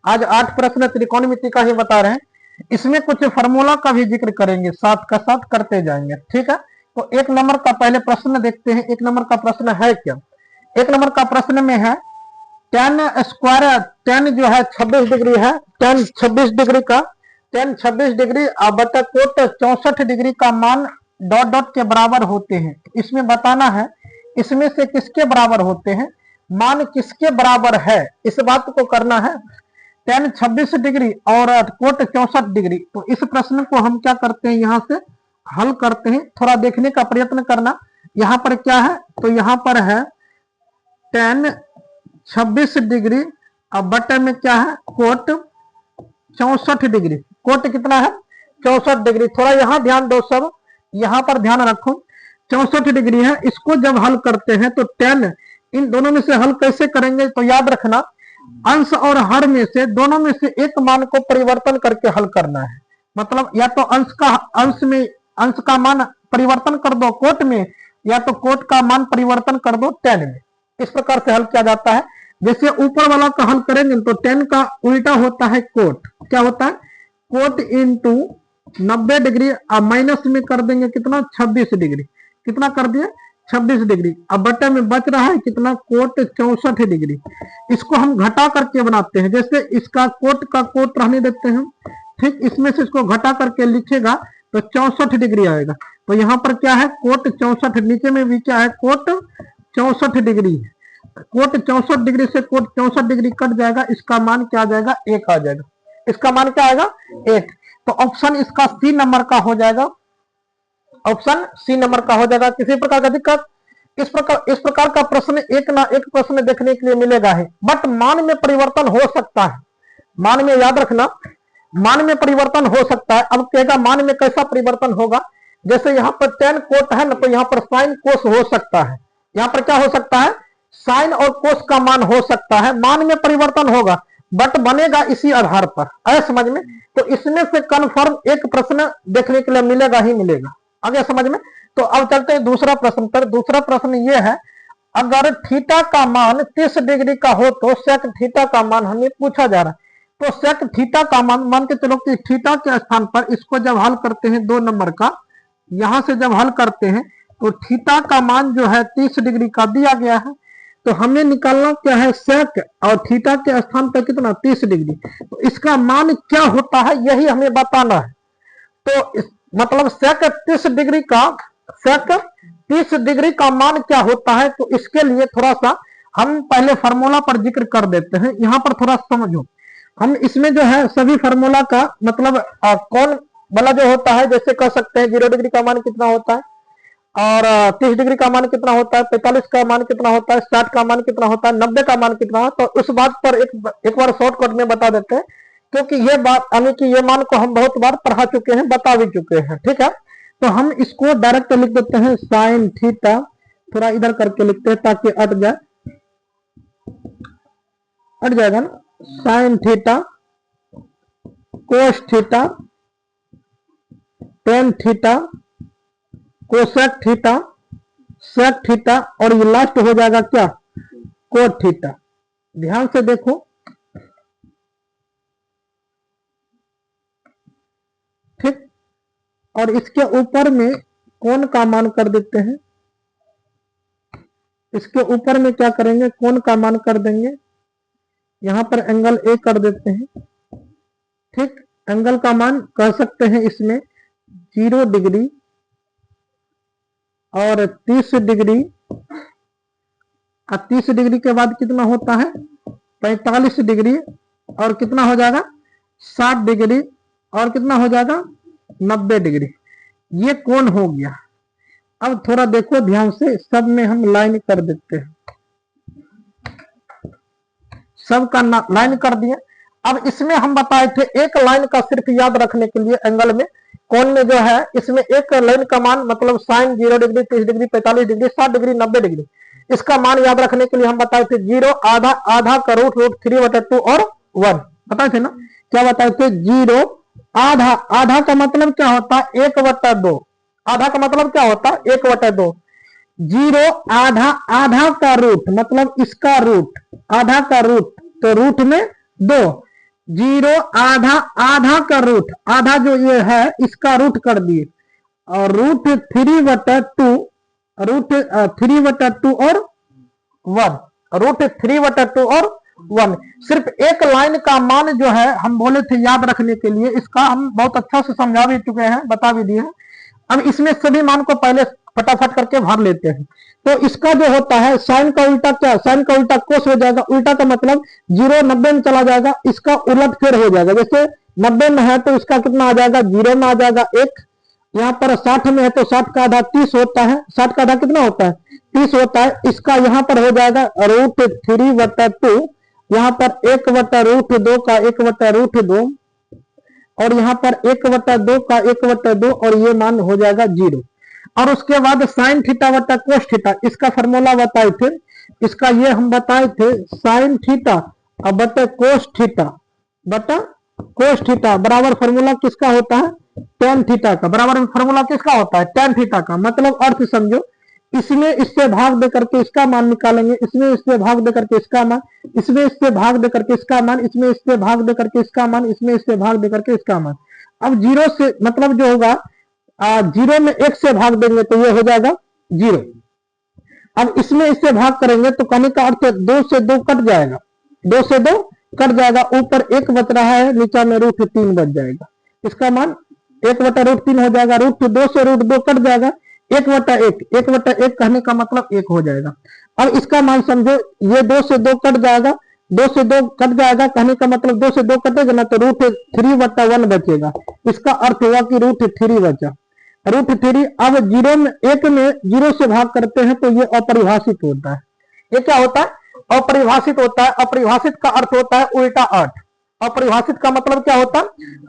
आज 8 प्रश्न त्रिकोणमिति का ही बता रहे हैं। इसमें कुछ फार्मूला का भी जिक्र करेंगे, साथ का साथ करते जाएंगे, ठीक है। तो 1 नंबर का पहले प्रश्न देखते हैं। 1 नंबर का प्रश्न है क्या? 1 नंबर का प्रश्न में है tan स्क्वायर, tan जो है 26 डिग्री है, tan 26 डिग्री का, tan 26 डिग्री बटा कोट 64 डिग्री का मान डॉट डॉट के बराबर होते हैं। इसमें बताना है इसमें से किसके बराबर होते हैं, मान किसके बराबर है, इस बात को करना है। tan 26 डिग्री और कोट 64 डिग्री। तो इस प्रश्न को हम क्या करते हैं, यहां से हल करते हैं। थोड़ा देखने का प्रयत्न करना। यहां पर क्या है, तो यहां पर है tan 26 डिग्री अब बटे में क्या है, कोट 64 डिग्री। कोट कितना है, 64 डिग्री। थोड़ा यहां ध्यान दो, सब यहां पर ध्यान रखो। 64 डिग्री है, इसको जब हल करते हैं तो tan, इन दोनों में से हल कैसे करेंगे, तो याद रखना अंश और हर में से दोनों में से एक मान को परिवर्तन करके हल करना है। मतलब या तो अंश का मान परिवर्तन कर दो कोट में, या तो कोट का मान परिवर्तन कर दो tan में। इस प्रकार से हल किया जाता है। जैसे ऊपर वाला का हल करेंगे तो tan का उल्टा होता है कोट। क्या होता है, कोट इंटू 90 डिग्री, अब माइनस में कर देंगे कितना, 26 डिग्री। कितना कर दिए, 26 डिग्री। अब बटे में बच रहा है कितना, कोट 64 डिग्री। इसको हम घटा करके बनाते हैं। जैसे इसका कोट का कोट रहने देते हैं, ठीक, इसमें से इसको घटा करके लिखेगा तो 64 डिग्री आएगा। तो यहाँ पर क्या है, कोट 64, नीचे में भी क्या है, कोट 64 डिग्री। कोट 64 डिग्री से कोट 64 डिग्री कट जाएगा, इसका मान क्या आ जाएगा, 1 आ जाएगा। इसका मान क्या आएगा, 1। तो ऑप्शन इसका सी नंबर का हो जाएगा। ऑप्शन सी नंबर का हो जाएगा। किसी प्रकार का दिक्कत, इस प्रकार का प्रश्न एक ना एक प्रश्न देखने के लिए मिलेगा है। बट मान में परिवर्तन हो सकता है। मान में याद रखना, मान में परिवर्तन हो सकता है। अब कहेगा मान में कैसा परिवर्तन होगा, जैसे यहाँ पर tan कोट है ना, तो यहाँ पर साइन कोस हो सकता है। यहाँ पर क्या हो सकता है, साइन और कोस का मान हो सकता है। मान में परिवर्तन होगा बट बनेगा इसी आधार पर, आया समझ में। तो इसमें से कन्फर्म एक प्रश्न देखने के लिए मिलेगा ही मिलेगा, आ गया समझ में। तो अब चलते हैं दूसरा प्रश्न पर। दूसरा प्रश्न ये है, अगर थीटा का मान 30 डिग्री का हो तो सेक थीटा का मान हमें पूछा जा रहा है। तो सेक थीटा का मान के चलो कि थीटा के स्थान पर इसको जब हल करते हैं 2 नंबर का, यहां से जब हल करते हैं तो थीटा का मान जो है 30 डिग्री का दिया गया है। तो हमें निकालना क्या है, सेक और थीटा के स्थान पर कितना, 30 डिग्री। तो इसका मान क्या होता है, यही हमें बताना है। तो मतलब सेक 30 डिग्री का, सेक 30 डिग्री का मान क्या होता है, तो इसके लिए थोड़ा सा हम पहले फार्मूला पर जिक्र कर देते हैं। यहां पर थोड़ा समझो, हम इसमें जो है सभी फार्मूला का मतलब कौन वाला जो होता है, जैसे कह सकते हैं 0 डिग्री का मान कितना होता है, और 30 डिग्री का मान कितना होता है, 45 का मान कितना होता है, 60 का मान कितना होता है, 90 का मान कितना है। तो उस बात पर एक बार शॉर्टकट में बता देते हैं, क्योंकि ये बात यानी कि ये मान को हम बहुत बार पढ़ा चुके हैं, बता भी चुके हैं, ठीक है। तो हम इसको डायरेक्ट लिख देते हैं साइन थीटा, थोड़ा इधर करके लिखते हैं ताकि अट जाएगा ना। Sine theta, cos theta, tan theta, cosec theta, sec theta, और ये लास्ट हो जाएगा क्या, कोट थीटा। ध्यान से देखो, ठीक। और इसके ऊपर में कोण का मान कर देते हैं। इसके ऊपर में क्या करेंगे, कोण का मान कर देंगे। यहां पर एंगल ए कर देते हैं, ठीक। एंगल का मान कह सकते हैं इसमें 0 डिग्री और 30 डिग्री। 30 डिग्री के बाद कितना होता है, 45 डिग्री, और कितना हो जाएगा 60 डिग्री, और कितना हो जाएगा 90 डिग्री। ये कोण हो गया। अब थोड़ा देखो ध्यान से, सब में हम लाइन कर देते हैं, सब का लाइन कर दिए। अब इसमें हम बताए थे एक लाइन का सिर्फ याद रखने के लिए, एंगल में कोण में जो है इसमें एक लाइन का मान मतलब sine 0 degree, 30 degree, 45 degree, 60 degree, 90 degree, इसका मान याद रखने के लिए हम बताए थे 0, आधा, आधा का रूट 3/2 और 1 बताए थे ना। क्या बताए थे, 0, आधा, आधा का मतलब क्या होता है 1/2, आधा का मतलब क्या होता है 1/2, 0 आधा, आधा का रूट मतलब इसका रूट, आधा का रूट, तो रूट में 2, जीरो आधा, आधा का रूट, आधा जो ये है इसका रूट कर दिए, और रूट 3/2, रूट 3/2 और 1, रूट 3/2 और 1। सिर्फ एक लाइन का मान जो है हम बोले थे याद रखने के लिए, इसका हम बहुत अच्छा से समझा भी चुके हैं, बता भी दिए हैं। अब इसमें सभी मान को पहले फटाफट करके भर लेते हैं। तो इसका जो होता है साइन का उल्टा क्या, साइन का उल्टा कोस हो जाएगा। उल्टा का मतलब 0 90 में चला जाएगा, इसका उलट फिर हो जाएगा। जैसे 90 में है तो इसका कितना आ जाएगा, 0 में आ जाएगा 1। यहाँ पर 60 में है तो 60 का आधा 30 होता है, 60 का आधा कितना होता है, 30 होता है। इसका यहाँ पर हो जाएगा रूट 3/2, यहाँ पर 1/√2 का 1/√2, और यहाँ पर 1/2 का 1/2, और ये मान हो जाएगा 0। और उसके बाद साइन थीटा बटा कोस थीटा, इसका फॉर्मूला बताए थे, इसका ये हम बताए थे, साइन थीटा बटा कोस थीटा बटा कोस थीटा बराबर फॉर्मूला किसका होता है, टेन थीटा का। बराबर फॉर्मूला किसका होता है, टेन थीटा का। मतलब अर्थ समझो, इसमें इससे भाग दे करके इसका मान निकालेंगे, इसमें इससे भाग दे करके इसका मान, इसमें इससे भाग दे करके इसका मान, इसमें इससे भाग दे करके इसका मान, इसमें इससे भाग दे करके इसका मान। अब 0 से मतलब जो होगा 0 में 1 से भाग देंगे तो ये हो जाएगा 0। अब इसमें इससे भाग करेंगे तो कहने का अर्थ 2 से 2 कट जाएगा, 2 से 2 कट जाएगा, ऊपर 1 बच रहा है, नीचे में √3 बच जाएगा। इसका मान 1/√3 हो जाएगा। √2 से √2 कट जाएगा, 1/1, 1/1 कहने का मतलब 1 हो जाएगा। अब इसका मान समझो, ये 2 से 2 कट जाएगा, 2 से 2 कट जाएगा, कहने का मतलब 2 से 2 कटेगा ना तो √3/1 बचेगा। इसका अर्थ हुआ कि √3 बचा, √3। अब 0 में 1 में 0 से भाग करते हैं तो ये अपरिभाषित होता है। ये क्या होता है, अपरिभाषित होता है। अपरिभाषित का अर्थ होता है उल्टा 8। अपरिभाषित का मतलब क्या होता है,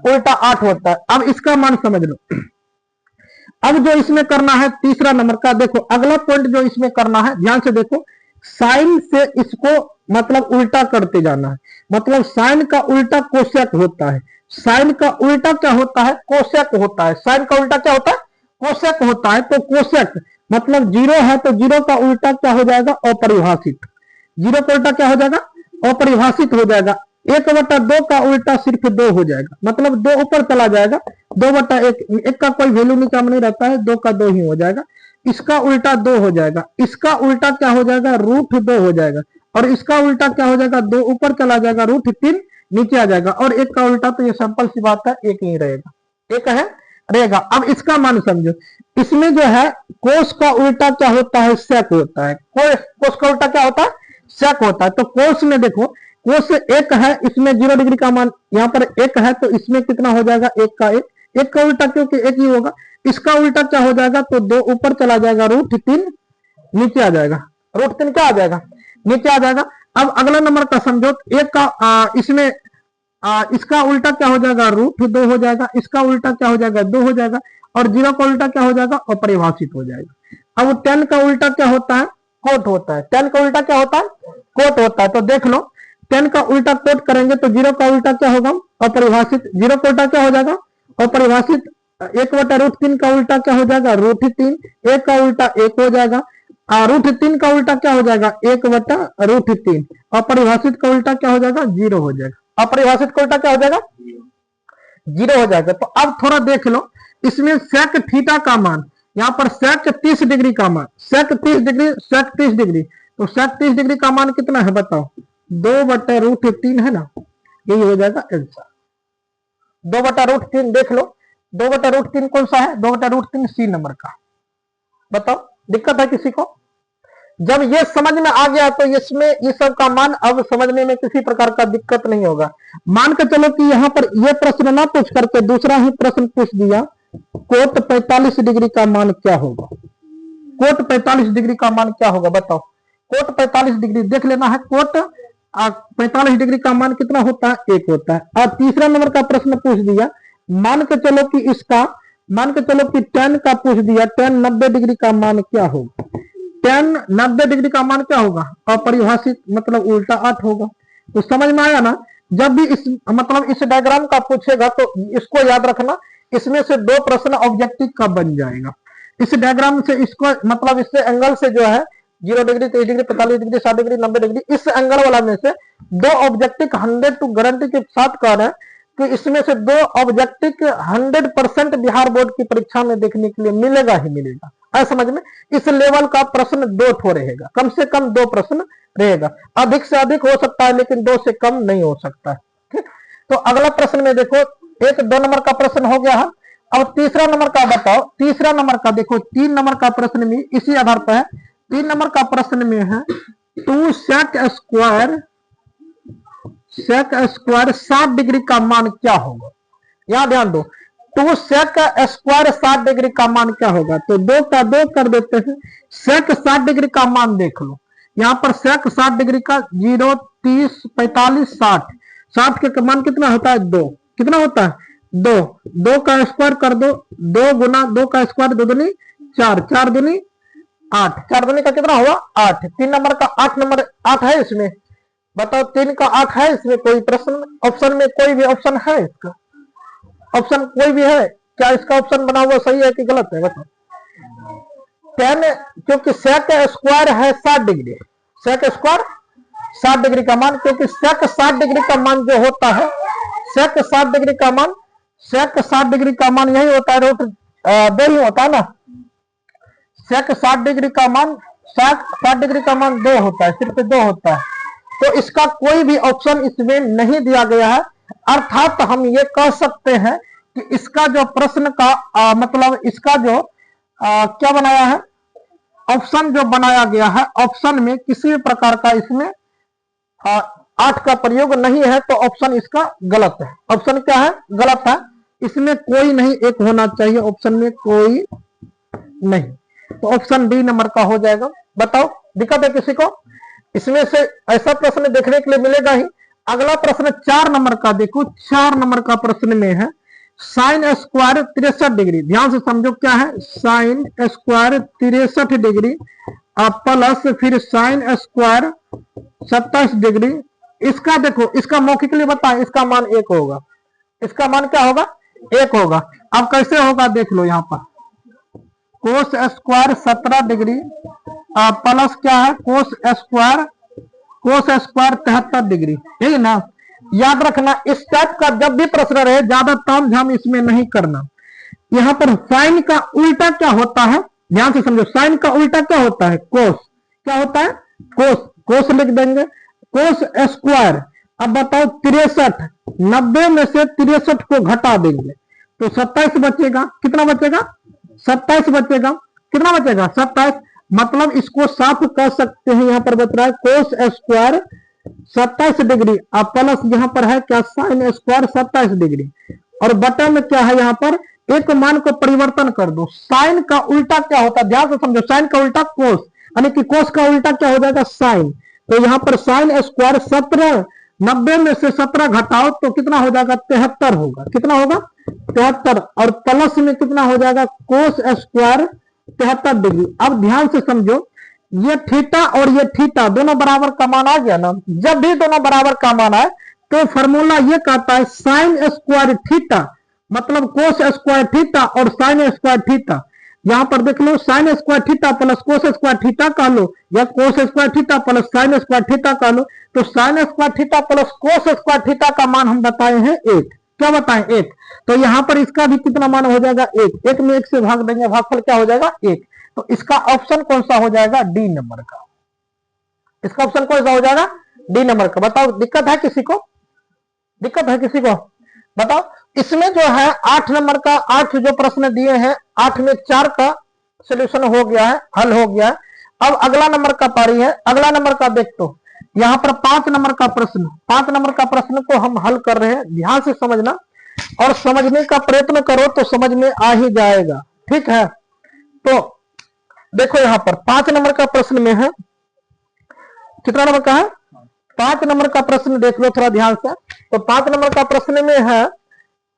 उल्टा 8 होता है। अब इसका मान समझ लो। अब जो इसमें करना है तीसरा नंबर का, देखो अगला पॉइंट जो इसमें करना है, ध्यान से देखो, साइन से इसको मतलब उल्टा करते जाना है। मतलब साइन का उल्टा कोसेक होता है, साइन का उल्टा क्या होता है, कोसेक होता है। साइन का उल्टा क्या होता है, कोसेक होता है। तो कोसेक मतलब 0 है तो 0 का उल्टा क्या हो जाएगा, अपरिभाषित। 0 का उल्टा क्या हो जाएगा, अपरिभाषित हो जाएगा। 1/2 का उल्टा सिर्फ 2 हो जाएगा, मतलब 2 ऊपर चला जाएगा, 2/1, 1 का कोई वैल्यू नहीं काम नहीं रहता है, 2 का 2 ही हो जाएगा। इसका उल्टा 2 हो जाएगा, इसका उल्टा क्या हो जाएगा, √2 हो जाएगा, और इसका उल्टा क्या हो जाएगा, 2 ऊपर चला जाएगा, √3 नीचे आ जाएगा, और 1 का उल्टा तो ये सिंपल सी बात है 1 ही रहेगा, 1 है रहेगा। अब इसका मान समझो, इसमें जो है कोस का उल्टा क्या होता है, सेक होता है। कोस का उल्टा क्या होता है, सेक होता है। तो कोस में देखो, कोस 1 है, इसमें 0 डिग्री का मान यहाँ पर 1 है, तो इसमें कितना हो जाएगा, 1 का 1, 1 का उल्टा क्योंकि 1 ही होगा। इसका उल्टा क्या हो जाएगा, तो 2 ऊपर चला जाएगा, √3 नीचे आ जाएगा, √3 क्या आ जाएगा, नीचे आ जाएगा। अब अगला नंबर का समझो, 1 का इसमें इसका उल्टा क्या हो जाएगा, √2 हो जाएगा, इसका उल्टा क्या हो जाएगा, 2 हो जाएगा, और 0 का उल्टा क्या हो जाएगा, अपरिभाषित हो जाएगा। अब 10 का उल्टा क्या होता है, कोट होता है। 10 का उल्टा क्या होता है, कोट होता है। तो देख लो, 10 का उल्टा कोट करेंगे तो 0 का उल्टा क्या होगा, अपरिभाषित। 0 का उल्टा क्या हो जाएगा, अपरिभाषित। 1/√3 का उल्टा क्या हो जाएगा, √3। 1 का उल्टा 1 हो जाएगा, √3 का उल्टा क्या हो जाएगा, 1/√3। अपरिभाषित का उल्टा क्या हो जाएगा, 0 हो जाएगा। अपरिभाषित का उल्टा क्या हो जाएगा, 0 हो जाएगा। तो अब थोड़ा देख लो, इसमें सेक थीटा का मान, यहाँ पर सेक 30 डिग्री का मान, सेक 30 डिग्री, सेक 30 डिग्री, तो सेक 30 डिग्री का मान कितना है बताओ, 2/√3 है ना, यही हो जाएगा आंसर। 2/√3 देख लो, 2/√3 कौन सा है, 2/√3 सी नंबर का। बताओ दिक्कत है किसी को? जब ये समझ में आ गया तो इसमें ये सब का मान अब समझने में किसी प्रकार का दिक्कत नहीं होगा। मान के चलो कि यहाँ पर ये प्रश्न ना पूछ करके दूसरा ही प्रश्न पूछ दिया, कोट 45 डिग्री का मान क्या होगा, कोट 45 डिग्री का मान क्या होगा बताओ। कोट 45 डिग्री देख लेना है, कोट 45 डिग्री का मान कितना होता है, 1 होता है। और तीसरा नंबर का प्रश्न पूछ दिया, मान के चलो कि इसका, मान के चलो कि 10 का पूछ दिया, 10 90 डिग्री का मान क्या होगा, 10 90 डिग्री का मान क्या होगा, अपरिभाषित, मतलब उल्टा 8 होगा। तो समझ में आया ना। जब भी इस मतलब इस डायग्राम का पूछेगा तो इसको याद रखना, इसमें से 2 प्रश्न ऑब्जेक्टिव का बन जाएगा। इस डायग्राम से इसको मतलब इससे एंगल से जो है 0 degree, 30 degree, 45 degree, 60 degree, 90 degree, इस एंगल वाला में से दो ऑब्जेक्टिव 100 टू गारंटी के साथ कह रहे हैं कि इसमें से दो ऑब्जेक्टिव 100% बिहार बोर्ड की परीक्षा में देखने के लिए मिलेगा ही मिलेगा। है समझ में? इस लेवल का प्रश्न 2 ठो रहेगा, कम से कम 2 प्रश्न रहेगा, अधिक से अधिक हो सकता है लेकिन 2 से कम नहीं हो सकता है। ठीक, तो अगला प्रश्न में देखो, एक 2 नंबर का प्रश्न हो गया है। अब तीसरा नंबर का बताओ, तीसरा नंबर का देखो, 3 नंबर का प्रश्न में इसी आधार पर है। 3 नंबर का प्रश्न में है 2 सेक स्क्वायर 60 डिग्री का मान क्या होगा। यहां ध्यान दो, 2 सेक स्क्वायर 60 डिग्री का मान क्या होगा। तो 2 का 2 कर देते हैं, सेक 60 डिग्री का मान देख लो। यहां पर सेक 60 डिग्री का 0, 30, 45, 60, 60 के मान कितना होता है 2, कितना होता है 2, 2 का स्क्वायर कर दो, 2 गुना 2 का स्क्वायर 2 दूनी 4, 4 दूनी 8, 4 दूनी का कितना हुआ 8। 3 नंबर का 8 नंबर 8 है इसमें, बताओ 3 का 8 है इसमें कोई प्रश्न, ऑप्शन में कोई भी ऑप्शन है इसका, ऑप्शन कोई भी है क्या? इसका ऑप्शन बना हुआ सही है कि गलत है बताओ। 10, क्योंकि सेक स्क्वायर है 60 डिग्री, सेक स्क्वायर 60 डिग्री का मान, क्योंकि सेक 60 डिग्री का मान जो होता है, सेक 60 डिग्री का मान, सेक 60 डिग्री का मान यही होता है, रूट 2 ही होता है ना। सेक 60 डिग्री का मान, 60 डिग्री का मान 2 होता है, सिर्फ 2 होता है। तो इसका कोई भी ऑप्शन इसमें नहीं दिया गया है, अर्थात हम ये कह सकते हैं कि इसका जो प्रश्न का मतलब इसका जो क्या बनाया है, ऑप्शन जो बनाया गया है, ऑप्शन में किसी भी प्रकार का इसमें 8 का प्रयोग नहीं है, तो ऑप्शन इसका गलत है। ऑप्शन क्या है? गलत है, इसमें कोई नहीं, एक होना चाहिए, ऑप्शन में कोई नहीं, तो ऑप्शन डी नंबर का हो जाएगा। बताओ दिक्कत है किसी को? इसमें से ऐसा प्रश्न देखने के लिए मिलेगा ही। अगला प्रश्न 4 नंबर का देखो, 4 नंबर का प्रश्न में है साइन स्क्वायर 63 डिग्री, ध्यान से समझो क्या है, साइन स्क्वायर 63 डिग्री प्लस फिर साइन स्क्वायर 27 डिग्री। इसका देखो, इसका मौखिक लिए बताएं, इसका मान 1 होगा, इसका मान क्या होगा 1 होगा। अब कैसे होगा देख लो, यहां पर कोस स्क्वायर 17 डिग्री प्लस क्या है कोस स्क्वायर 73 डिग्री, यही ना। याद रखना, इस टाइप का जब भी प्रश्न रहे ज्यादा ताम झाम इसमें नहीं करना। यहां पर साइन का उल्टा क्या होता है, ध्यान से समझो, साइन का उल्टा क्या होता है कोस, क्या होता है कोस, कोस लिख देंगे, कोस स्क्वायर। अब बताओ 63, 90 में से 63 को घटा देंगे तो 27 बचेगा, कितना बचेगा 27 बचेगा, कितना बचेगा 27। मतलब इसको साफ कर सकते हैं, यहां पर बच रहा है कोस स्क्वायर 27 डिग्री अब प्लस यहां पर है क्या साइन स्क्वायर 27 डिग्री, और बटा में क्या है, यहां पर एक मान को परिवर्तन कर दो। साइन का उल्टा क्या होता है, ध्यान से समझो, साइन का उल्टा कोस, यानी कि कोस का उल्टा क्या हो जाएगा साइन। तो यहां पर साइन स्क्वायर 17, 90 में से 17 घटाओ तो कितना हो जाएगा 73 होगा, कितना होगा 73, और प्लस में कितना हो जाएगा कोस स्क्वायर 73 डिग्री। अब ध्यान से समझो, ये थीटा और ये थीटा दोनों बराबर का मान आ गया ना। जब भी दोनों बराबर का मान आए तो फॉर्मूला ये कहता है साइन स्क्वायर थीटा मतलब कोस स्क्वायर थीटा और साइन स्क्वायर थीटा। यहां पर देख लो, sine square theta plus cos square theta कह लो, या cos square theta plus sine square theta कह लो। तो sine square theta plus cos square theta का मान हम बताए हैं 1, क्या बताएं 1। तो यहां पर इसका भी कितना मान हो जाएगा 1, 1 में 1 से भाग देंगे, भागफल क्या हो जाएगा 1। तो इसका ऑप्शन कौन सा हो जाएगा डी नंबर का, इसका ऑप्शन कौन सा हो जाएगा डी नंबर का। बताओ दिक्कत है किसी को, दिक्कत है किसी को बताओ। इसमें जो है 8 नंबर का 8 जो प्रश्न दिए हैं, 8 में 4 का सोल्यूशन हो गया है, हल हो गया है। अब अगला नंबर का पारी है, अगला नंबर का देख तो यहां पर 5 नंबर का प्रश्न, 5 नंबर का प्रश्न को हम हल कर रहे हैं, ध्यान से समझना और समझने का प्रयत्न करो तो समझ में आ ही जाएगा, ठीक है। तो देखो यहां पर 5 नंबर का प्रश्न में है, कितना नंबर का है 5 नंबर का प्रश्न देख लो थोड़ा ध्यान से। तो 5 नंबर का प्रश्न में है,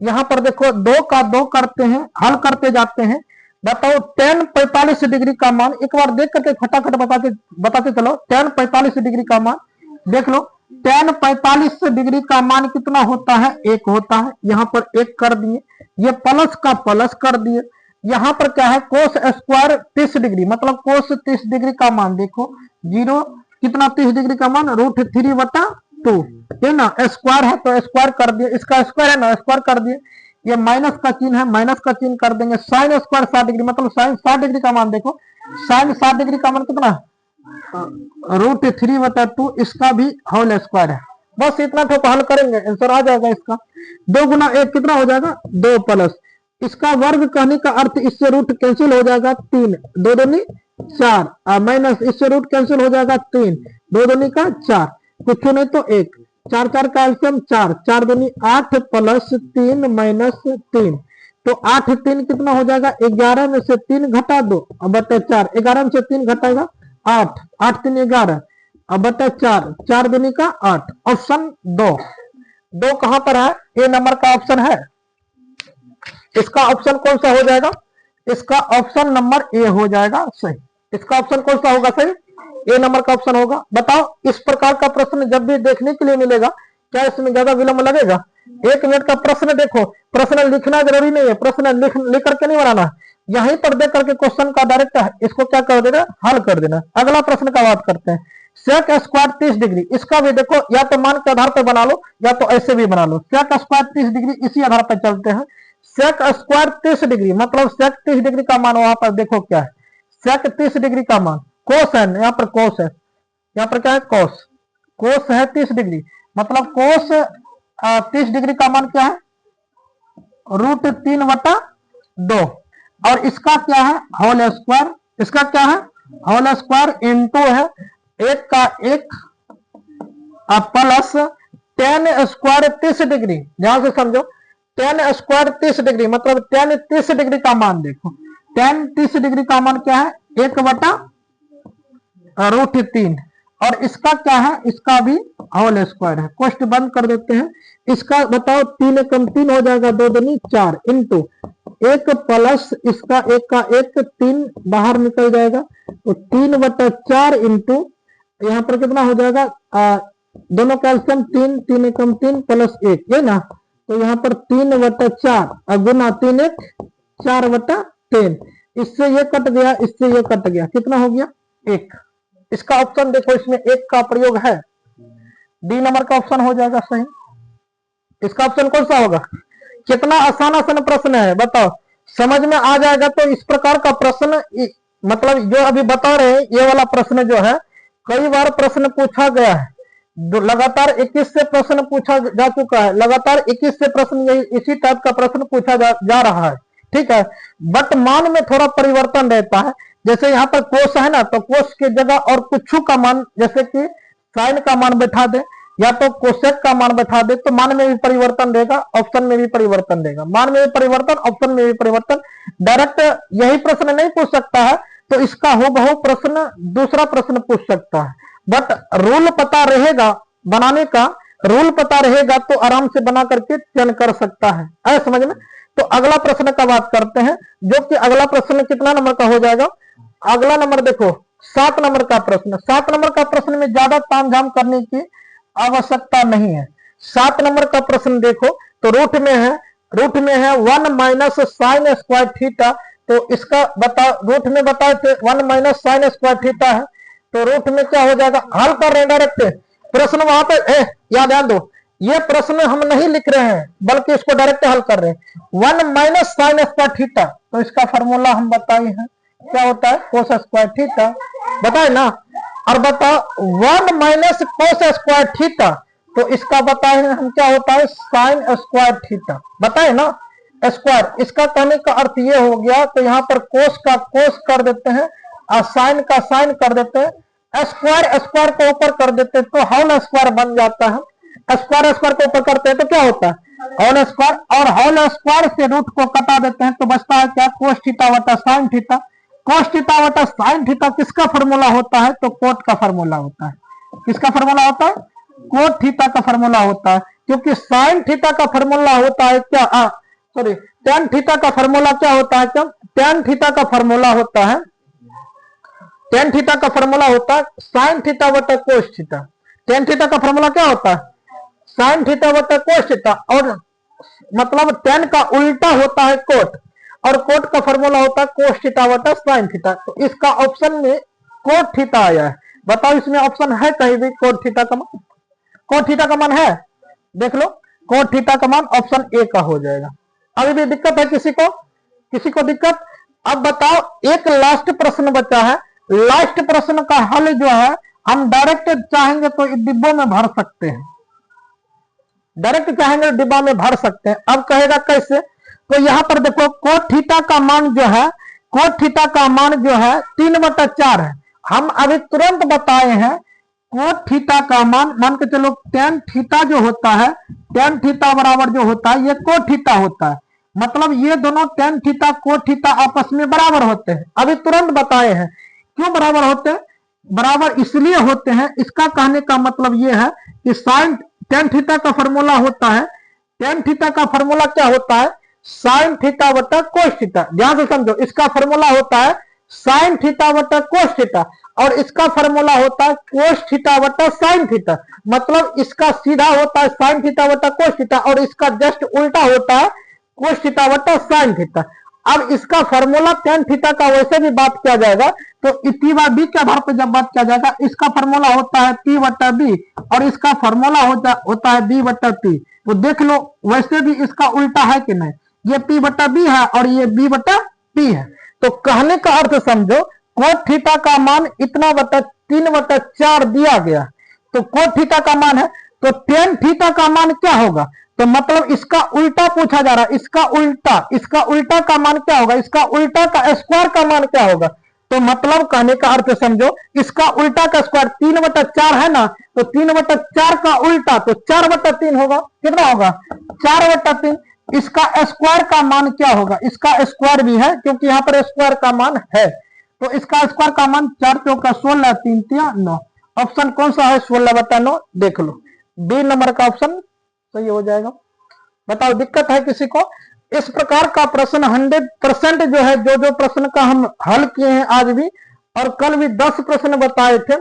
यहां पर देखो 2 का 2 करते हैं, हल करते जाते हैं। बताओ tan 45 डिग्री का मान, एक बार देख करके फटाफट बताते चलो। tan 45 डिग्री का मान देख लो, tan 45 डिग्री का मान कितना होता है 1 होता है। यहां पर 1 कर दिए, ये प्लस का प्लस कर दिए, यहाँ पर क्या है, कोस स्क्वायर 30 डिग्री, मतलब कोस 30 डिग्री का मान देखो, जीरो कितना 30 डिग्री का मान √3/2, ये ना स्क्वायर है तो स्क्वायर कर दिए, इसका स्क्वायर है ना स्क्वायर कर दिए, ये माइनस का चिन्ह है माइनस का चिन्ह कर देंगे, साइन स्क्वायर 60 डिग्री, मतलब साइन 60 डिग्री का मान देखो, साइन 60 डिग्री का मान कितना √3/2, इसका भी होल स्क्वायर है। बस इतना तो हल करेंगे आंसर आ जाएगा इसका। 2 गुना 1 कितना हो जाएगा 2 प्लस इसका वर्ग कहने का अर्थ, इससे रूट कैंसिल हो जाएगा 3, 2 दूनी 4 माइनस इससे रूट कैंसिल हो जाएगा 3, 2 दूनी का 4, कुछ नहीं तो 1, 4 4 का एलसीएम 4, 4 दूनी 8 प्लस 3 माइनस 3, तो 8 3 कितना हो जाएगा 11 में से 3 घटा 2 अब बटे 4, 11 में से 3 घटाएगा 8, 8 3 11 अब बटे 4, 4 दूनी का 8, ऑप्शन 2 कहां पर है, ए नंबर का ऑप्शन है, इसका ऑप्शन कौन सा हो जाएगा, इसका ऑप्शन नंबर ए हो जाएगा सही, इसका ऑप्शन कौन सा होगा सही, ए नंबर का ऑप्शन होगा। बताओ इस प्रकार का प्रश्न जब भी देखने के लिए मिलेगा क्या इसमें ज्यादा विलंब लगेगा, 1 मिनट का प्रश्न देखो, प्रश्न लिखना जरूरी नहीं है, प्रश्न लिख करके नहीं बनाना, यहीं पर देख करके क्वेश्चन का डायरेक्ट इसको क्या कर देना हल कर देना। अगला प्रश्न का बात करते हैं, सेक स्क्वायर 30 डिग्री, इसका भी देखो या तो मान के आधार पर बना लो या तो ऐसे भी बना लो, सेक स्क्वायर 30 डिग्री इसी आधार पर चलते हैं, सेक स्क्वायर 30 डिग्री मतलब सेक 30 डिग्री का मान वहां पर देखो क्या है, सेक 30 डिग्री का मान कोस है, यहाँ पर कोस है, यहाँ पर क्या है कोस, कोस है 30 डिग्री, मतलब कोस 30 डिग्री का मान क्या है √3/2, और इसका क्या है होल स्क्वायर, इसका क्या है होल स्क्वायर इनटू है 1 का 1 प्लस tan स्क्वायर 30 डिग्री, ध्यान से समझो tan स्क्वायर 30 डिग्री मतलब tan 30 डिग्री का मान देखो, tan 30 डिग्री का मान क्या है 1/√3, और इसका क्या है इसका भी होल स्क्वायर है, कोष्ट बंद कर देते हैं, इसका बताओ 3 कम 3 हो जाएगा 2 दूनी 4 इंटू 1 प्लस इसका 1 का 1 3 बाहर निकल जाएगा, तो 3/4 इंटू यहाँ पर कितना हो जाएगा दोनों कैल्शियम 3 3 कम 3 प्लस 1 ये ना, तो यहाँ पर 3/4 गुना 3 1 4/3, इससे ये कट गया इससे ये कट गया, कितना हो गया 1, इसका ऑप्शन देखो इसमें 1 का प्रयोग है, डी नंबर का ऑप्शन हो जाएगा सही, इसका ऑप्शन कौन सा होगा। कितना आसान प्रश्न है बताओ, समझ में आ जाएगा तो इस प्रकार का प्रश्न मतलब जो अभी बता रहे हैं ये वाला प्रश्न जो है कई बार प्रश्न पूछा गया है, लगातार 21 से प्रश्न पूछा जा चुका है, लगातार 21 से प्रश्न इसी टाइप का प्रश्न पूछा जा रहा है, ठीक है, बट मान में थोड़ा परिवर्तन रहता है, जैसे यहाँ पर कोस है ना तो कोस की जगह और कुछ का मान जैसे कि साइन का मान बैठा दे या तो कोसेक का मान बैठा दे तो मान में भी परिवर्तन रहेगा, ऑप्शन में भी परिवर्तन रहेगा, मान में भी परिवर्तन ऑप्शन में भी परिवर्तन, डायरेक्ट यही प्रश्न नहीं पूछ सकता है तो इसका हो प्रश्न दूसरा प्रश्न पूछ सकता है, बट रूल पता रहेगा बनाने का, रूल पता रहेगा तो आराम से बना करके चयन कर सकता है, ऐसा समझ में। तो अगला प्रश्न का बात करते हैं जो कि अगला प्रश्न कितना नंबर का हो जाएगा, अगला नंबर देखो 7 नंबर का प्रश्न, 7 नंबर का प्रश्न में ज्यादा तामझाम करने की आवश्यकता नहीं है, 7 नंबर का प्रश्न देखो तो रूट में है 1 माइनस साइन स्क्वायर थीटा, तो इसका बताओ रूट में बताए थे 1 माइनस साइन स्क्वायर थीटा है, तो रूट में क्या हो जाएगा हल कर रहे हैं डायरेक्ट प्रश्न वहां पे याद ध्यान दो, ये प्रश्न हम नहीं लिख रहे हैं बल्कि इसको डायरेक्ट हल कर रहे हैं, 1 माइनस साइन स्क्वायर थीटा, तो इसका फॉर्मूला हम बताए हैं क्या होता है कोस स्क्वायर थीटा, बताए ना, और बताओ 1 माइनस कोस स्क्वायर थीटा, तो इसका बताए हैं हम क्या होता है साइन स्क्वायर थीटा, बताए ना स्क्वायर, इसका कहने का अर्थ ये हो गया, तो यहाँ पर कोस का कोस कर देते हैं और साइन का साइन कर देते हैं, स्क्वायर स्क्वायर को ऊपर कर देते हैं तो होल स्क्वायर बन जाता है, स्क्वायर स्क्वायर को ऊपर करते हैं तो क्या होता है होल स्क्वायर, और होल स्क्वायर से रूट को कटा देते हैं तो बचता है क्या कोस थीटा बटा साइन थीटा, कोस थीटा बटा साइन थीटा किसका फॉर्मूला होता है तो कोट का फॉर्मूला होता है, किसका फॉर्मूला होता है कोट थीटा का फॉर्मूला होता है, क्योंकि साइन थीटा का फॉर्मूला होता है क्या सॉरी tan थीटा का फॉर्मूला क्या होता है, क्या tan थीटा का फॉर्मूला होता है, tan थीटा का फॉर्मूला होता है साइन थीटा बटा कोस थीटा, tan थीटा का फॉर्मूला क्या होता है साइन थीटा बटा कोस थीटा, और मतलब tan का उल्टा होता है कोट, और कोट का फॉर्मूला होता है कोस थीटा बटा साइन थीटा। तो इसका ऑप्शन में कोट थीटा आया है। बताओ इसमें ऑप्शन है कहीं भी कोट थीटा का मान? कोट थीटा का मान है? देख लो, कोट थीटा का मान ऑप्शन ए का हो जाएगा। अभी भी दिक्कत है किसी को? किसी को दिक्कत? अब बताओ, एक लास्ट प्रश्न बचा है। लास्ट प्रश्न का हल जो है हम डायरेक्ट चाहेंगे तो डिब्बों में भर सकते हैं, डायरेक्ट चाहेंगे डिब्बा में भर सकते हैं। अब कहेगा कैसे? तो यहां पर देखो, कोट थीटा का मान जो है, कोट थीटा का मान जो है 3/4 है। हम अभी तुरंत बताए हैं कोट थीटा का मान के चलो टेन थीटा जो होता है, टेन थीटा बराबर जो होता है ये कोट थीटा होता है। मतलब ये दोनों टेन थीटा कोट थीटा आपस में बराबर होते हैं। अभी तुरंत बताए हैं क्यों बराबर होते हैं। बराबर इसलिए होते हैं, इसका कहने का मतलब ये है कि साइन टेन थीटा का फॉर्मूला होता है, टेन थीटा का फॉर्मूला क्या होता है? साइन थीटा बटा कोस थीटा। ध्यान से समझो, इसका फॉर्मूला होता है साइन थीटा बटा कोस थीटा और इसका फॉर्मूला होता है कोस थीटा बटा साइन थीटा। मतलब इसका सीधा होता है साइन थीटा बटा कोस थीटा और इसका जस्ट उल्टा होता है कोस थीटा बटा साइन थीटा। अब इसका फॉर्मूला टेन थीटा का वैसे भी बात किया जाएगा तो टी बाय बी के आधार पर जब बात किया जाएगा, इसका फॉर्मूला होता है पी बटा बी और इसका फॉर्मूला होता है बी बटा पी। तो देख लो वैसे भी इसका उल्टा है कि नहीं, ये पी बटा बी है और ये बी बटा पी है। तो कहने का अर्थ समझो, कोट थीटा का मान इतना बटा 3/4 दिया गया, तो कोट थीटा का मान है, तो टेन थीटा का मान क्या होगा? तो मतलब इसका उल्टा पूछा जा रहा है, इसका उल्टा का मान क्या होगा? इसका उल्टा का स्क्वायर का मान क्या होगा? तो मतलब कहने का अर्थ समझो, इसका उल्टा का स्क्वायर 3/4 है ना, तो 3/4 का उल्टा तो 4/3 होगा। कितना होगा? 4/3। इसका स्क्वायर का मान क्या होगा? इसका स्क्वायर भी है क्योंकि यहाँ पर स्क्वायर का मान है, तो इसका स्क्वायर का मान 4 चौका 16, 3 तिया 9। ऑप्शन कौन सा है? 16/9। देख लो, बी नंबर का ऑप्शन सही हो जाएगा। बताओ दिक्कत है किसी को? इस प्रकार का प्रश्न 100% जो है, जो प्रश्न का हम हल किए हैं आज भी और कल भी 10 प्रश्न बताए थे।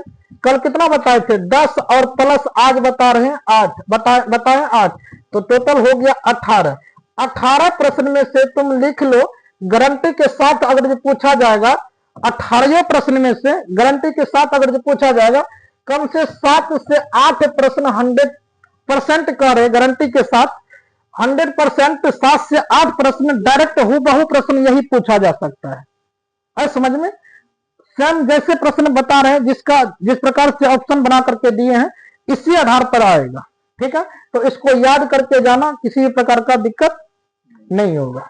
कल कितना बताए थे? 10 और प्लस आज बता रहे हैं 8, बताए 8, तो टोटल हो गया 18। 18 प्रश्न में से तुम लिख लो, गारंटी के साथ अगर जो पूछा जाएगा 18 प्रश्न में से गारंटी के साथ अगर जो पूछा जाएगा, कम से 7 से 8 प्रश्न 100% करे गारंटी के साथ। 100% 7 से 8 प्रश्न डायरेक्ट हूबहू प्रश्न यही पूछा जा सकता है। समझ में? सेम जैसे प्रश्न बता रहे हैं, जिस प्रकार से ऑप्शन बना करके दिए हैं इसी आधार पर आएगा। ठीक है, तो इसको याद करके जाना, किसी प्रकार का दिक्कत नहीं होगा।